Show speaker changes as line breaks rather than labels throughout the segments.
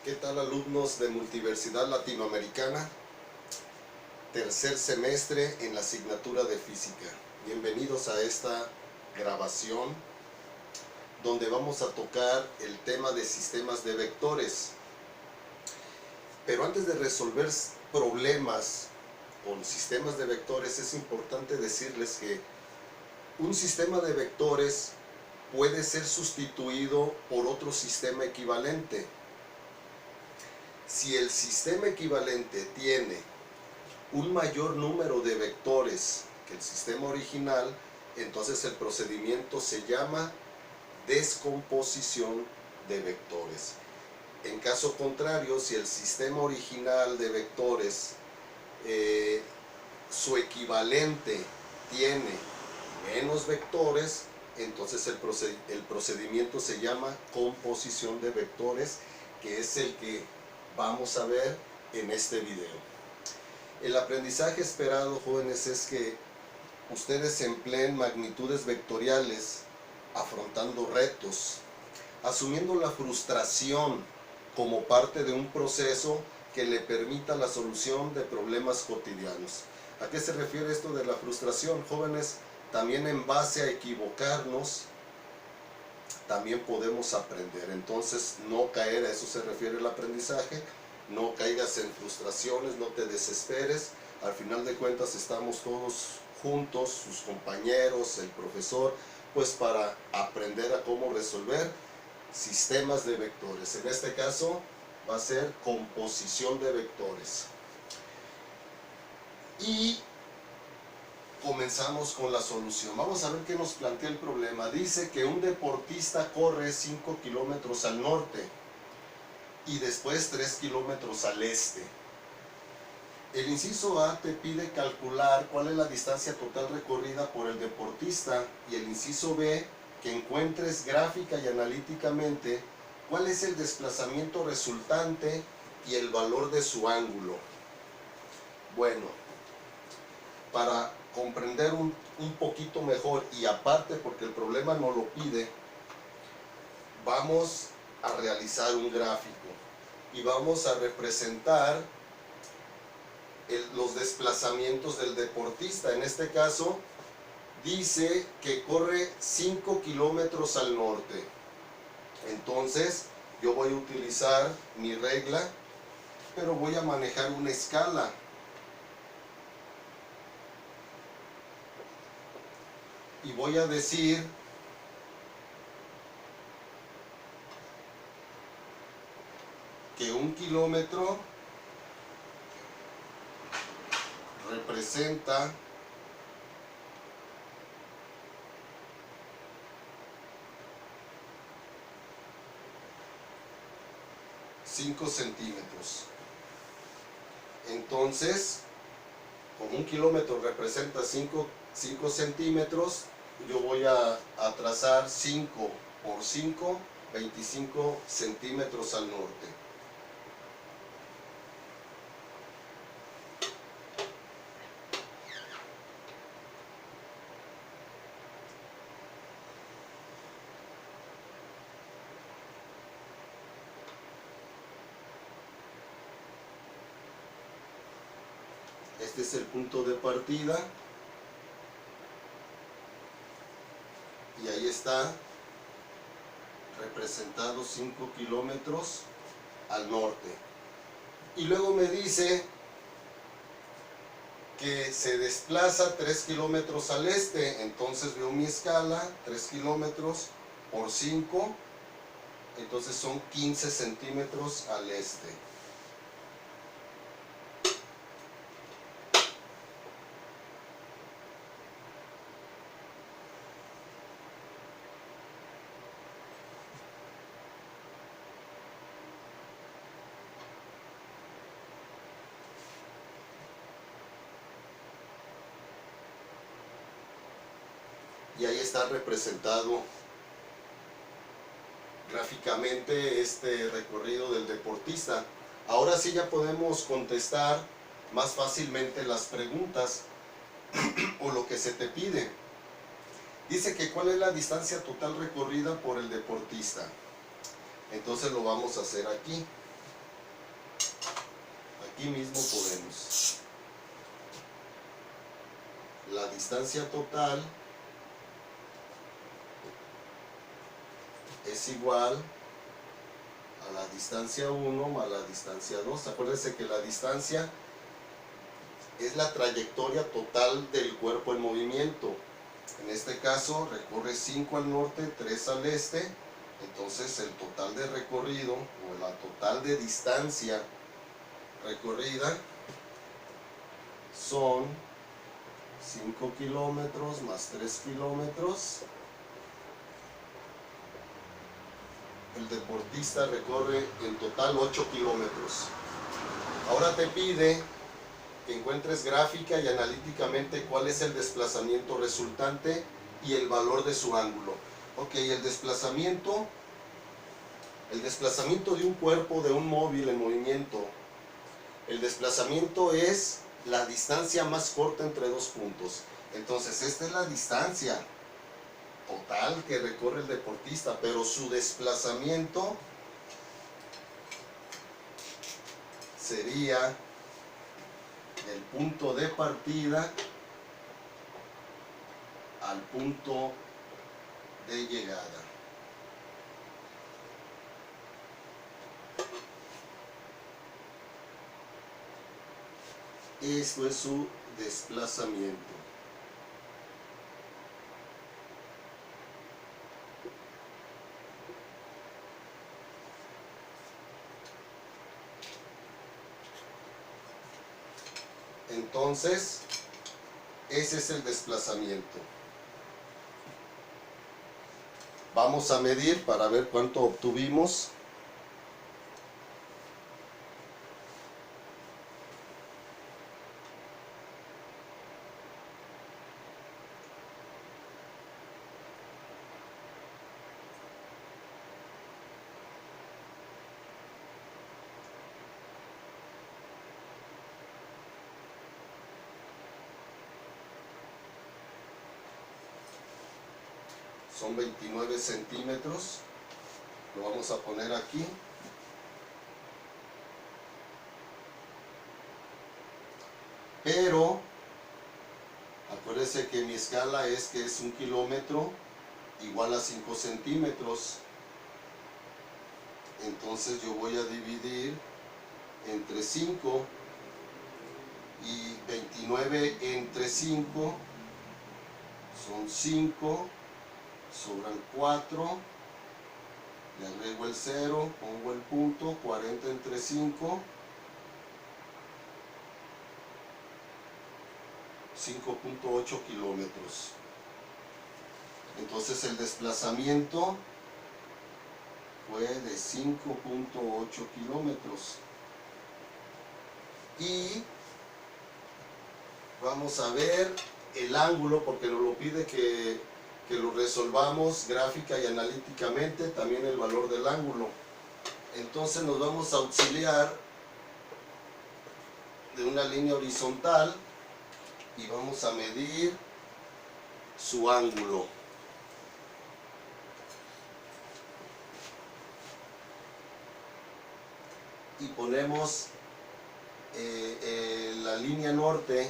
¿Qué tal, alumnos de Multiversidad Latinoamericana? Tercer semestre en la asignatura de Física. Bienvenidos a esta grabación donde vamos a tocar el tema de sistemas de vectores. Pero antes de resolver problemas con sistemas de vectores, es importante decirles que un sistema de vectores puede ser sustituido por otro sistema equivalente. Si el sistema equivalente tiene un mayor número de vectores que el sistema original, entonces el procedimiento se llama descomposición de vectores. En caso contrario, si el sistema original de vectores, su equivalente tiene menos vectores, entonces el procedimiento se llama composición de vectores, que es el que vamos a ver en este video. El aprendizaje esperado, jóvenes, es que ustedes empleen magnitudes vectoriales afrontando retos, asumiendo la frustración como parte de un proceso que le permita la solución de problemas cotidianos. ¿A qué se refiere esto de la frustración, jóvenes? También en base a equivocarnos, también podemos aprender. Entonces, no caer, a eso se refiere el aprendizaje. No caigas en frustraciones, no te desesperes. Al final de cuentas estamos todos juntos, sus compañeros, el profesor, pues para aprender a cómo resolver sistemas de vectores. En este caso va a ser composición de vectores. Y comenzamos con la solución. Vamos a ver qué nos plantea el problema. Dice que un deportista corre 5 kilómetros al norte y después 3 kilómetros al este. El inciso A te pide calcular cuál es la distancia total recorrida por el deportista, y el inciso B que encuentres gráfica y analíticamente cuál es el desplazamiento resultante y el valor de su ángulo. Bueno, para comprender un poquito mejor, y aparte porque el problema nos lo pide, vamos a realizar un gráfico y vamos a representar los desplazamientos del deportista. En este caso dice que corre 5 kilómetros al norte. Entonces yo voy a utilizar mi regla, pero voy a manejar una escala. Y voy a decir que 1 kilómetro representa 5 centímetros. Entonces, como 1 kilómetro representa 5 centímetros, yo voy a trazar 5 por 5, 25 centímetros al norte. Este es el punto de partida. Y ahí está representado 5 kilómetros al norte. Y luego me dice que se desplaza 3 kilómetros al este. Entonces veo mi escala, 3 kilómetros por 5, entonces son 15 centímetros al este. Y ahí está representado gráficamente este recorrido del deportista. Ahora sí ya podemos contestar más fácilmente las preguntas o lo que se te pide. Dice que cuál es la distancia total recorrida por el deportista. Entonces lo vamos a hacer aquí. Aquí mismo podemos. La distancia total es igual a la distancia 1 más la distancia 2. Acuérdense que la distancia es la trayectoria total del cuerpo en movimiento. En este caso recorre 5 al norte, 3 al este. Entonces el total de recorrido o la total de distancia recorrida son 5 kilómetros más 3 kilómetros. El deportista recorre en total 8 kilómetros. Ahora te pide que encuentres gráfica y analíticamente cuál es el desplazamiento resultante y el valor de su ángulo. Ok, el desplazamiento de un cuerpo, de un móvil en movimiento, el desplazamiento es la distancia más corta entre dos puntos. Entonces, esta es la distancia total que recorre el deportista, pero su desplazamiento sería del punto de partida al punto de llegada. Esto es su desplazamiento. Entonces, ese es el desplazamiento. Vamos a medir para ver cuánto obtuvimos. Son 29 centímetros. Lo vamos a poner aquí. Pero acuérdense que mi escala es que es 1 kilómetro igual a 5 centímetros. Entonces yo voy a dividir entre 5 y 29 entre 5 son 5, sobran 4, le agrego el 0, pongo el punto, 40 entre 5, 5.8 kilómetros. Entonces el desplazamiento fue de 5.8 kilómetros. Y vamos a ver el ángulo, porque nos lo pide que lo resolvamos gráfica y analíticamente, también el valor del ángulo. Entonces nos vamos a auxiliar de una línea horizontal y vamos a medir su ángulo. Y ponemos la línea norte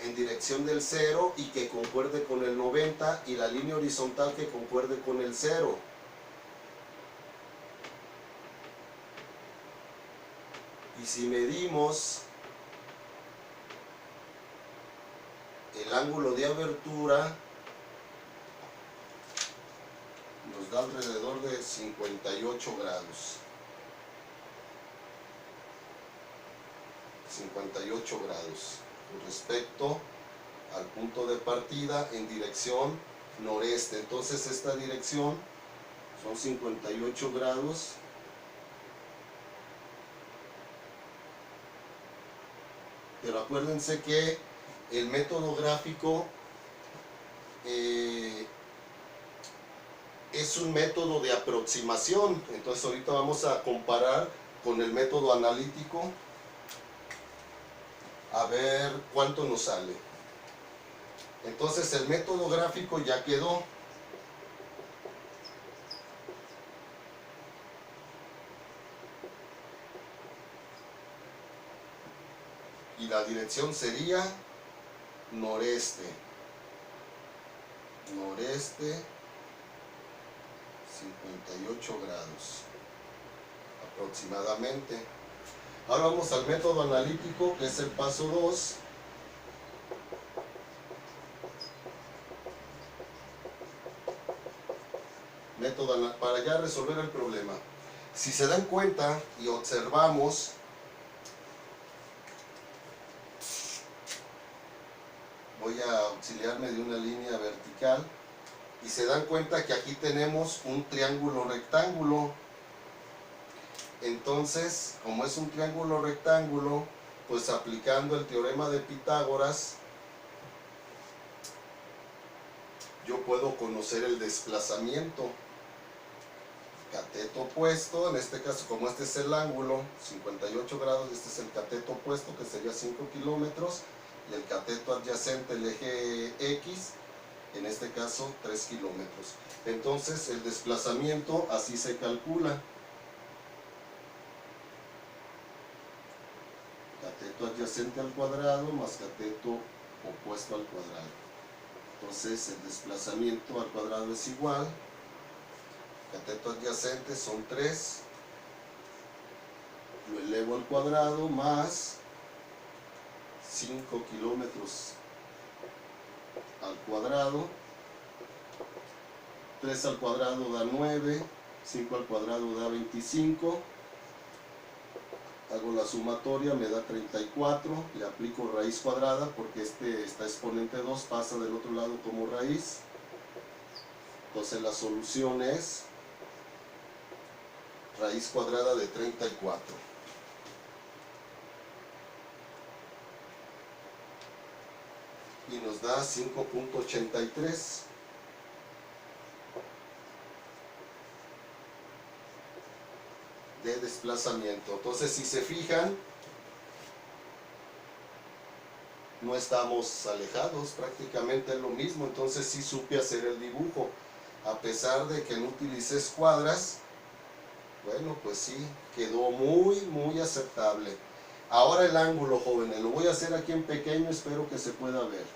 en dirección del 0 y que concuerde con el 90, y la línea horizontal que concuerde con el 0. Y si medimos el ángulo de abertura, nos da alrededor de 58 grados. 58 grados con respecto al punto de partida en dirección noreste. Entonces esta dirección son 58 grados. Pero acuérdense que el método gráfico es un método de aproximación. Entonces ahorita vamos a comparar con el método analítico a ver cuánto nos sale. Entonces el método gráfico ya quedó. la dirección sería noreste, noreste 58 grados aproximadamente. Ahora vamos al método analítico, que es el paso 2. Método para ya resolver el problema. Si se dan cuenta y observamos, voy a auxiliarme de una línea vertical, y se dan cuenta que aquí tenemos un triángulo rectángulo. Entonces, como es un triángulo rectángulo, pues aplicando el teorema de Pitágoras, yo puedo conocer el desplazamiento. Cateto opuesto, en este caso, como este es el ángulo, 58 grados, este es el cateto opuesto, que sería 5 kilómetros, y el cateto adyacente, el eje X, en este caso 3 kilómetros. Entonces el desplazamiento así se calcula. Cateto adyacente al cuadrado más cateto opuesto al cuadrado. Entonces el desplazamiento al cuadrado es igual. Cateto adyacente son 3. Lo elevo al cuadrado más 5 kilómetros al cuadrado. 3 al cuadrado da 9, 5 al cuadrado da 25. Hago la sumatoria, me da 34, le aplico raíz cuadrada porque esta exponente 2 pasa del otro lado como raíz. Entonces la solución es raíz cuadrada de 34. Y nos da 5.83. de desplazamiento. Entonces, si se fijan, no estamos alejados, prácticamente es lo mismo. Entonces sí supe hacer el dibujo, a pesar de que no utilicé escuadras. Bueno, pues sí, quedó muy aceptable. Ahora el ángulo, jóvenes, lo voy a hacer aquí en pequeño, espero que se pueda ver.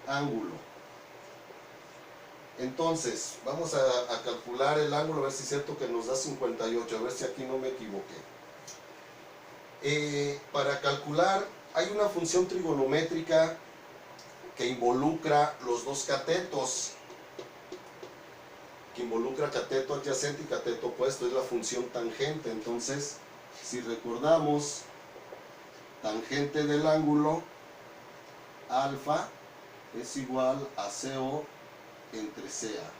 Ángulo. Entonces, vamos a calcular el ángulo, a ver si es cierto que nos da 58, a ver si aquí no me equivoqué. Para calcular, hay una función trigonométrica que involucra los dos catetos, que involucra cateto adyacente y cateto opuesto, es la función tangente. Entonces, si recordamos, tangente del ángulo, alfa, es igual a CO entre CA.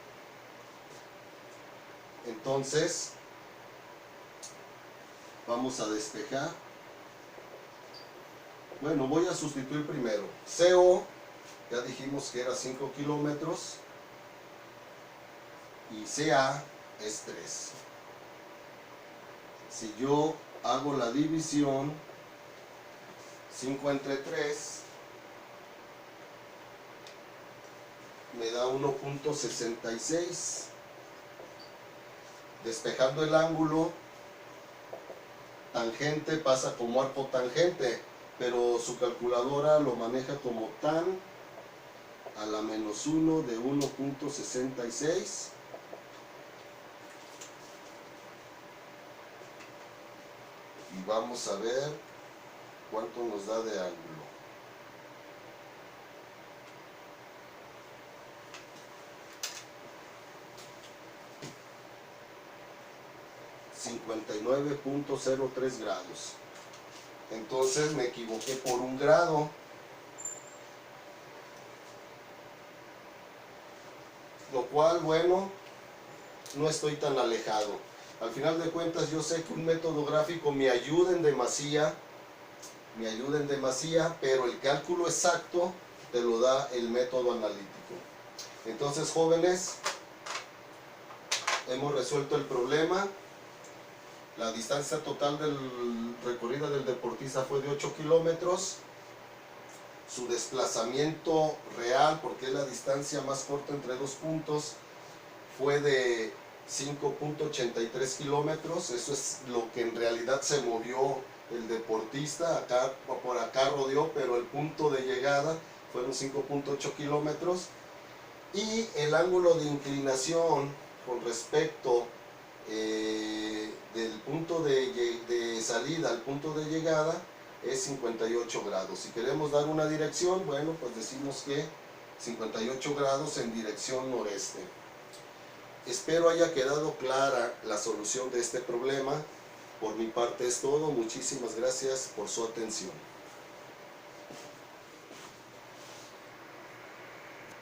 Entonces vamos a despejar. Bueno, voy a sustituir primero. CO, ya dijimos que era 5 kilómetros, y CA es 3. Si yo hago la división, 5 entre 3 me da 1.66. Despejando el ángulo, tangente pasa como arco tangente, pero su calculadora lo maneja como tan a la menos 1 de 1.66. Y vamos a ver cuánto nos da de ángulo. 59.03 grados. Entonces me equivoqué por 1 grado. Lo cual, bueno, no estoy tan alejado. Al final de cuentas, yo sé que un método gráfico me ayuda en demasía, pero el cálculo exacto te lo da el método analítico. Entonces, jóvenes, hemos resuelto el problema. La distancia total recorrida del deportista fue de 8 kilómetros. Su desplazamiento real, porque es la distancia más corta entre dos puntos, fue de 5.83 kilómetros. Eso es lo que en realidad se movió el deportista acá, por acá rodeó, pero el punto de llegada fueron 5.8 kilómetros, y el ángulo de inclinación con respecto del punto de salida al punto de llegada es 58 grados. Si queremos dar una dirección, bueno, pues decimos que 58 grados en dirección noreste. Espero haya quedado clara la solución de este problema. Por mi parte es todo. Muchísimas gracias por su atención.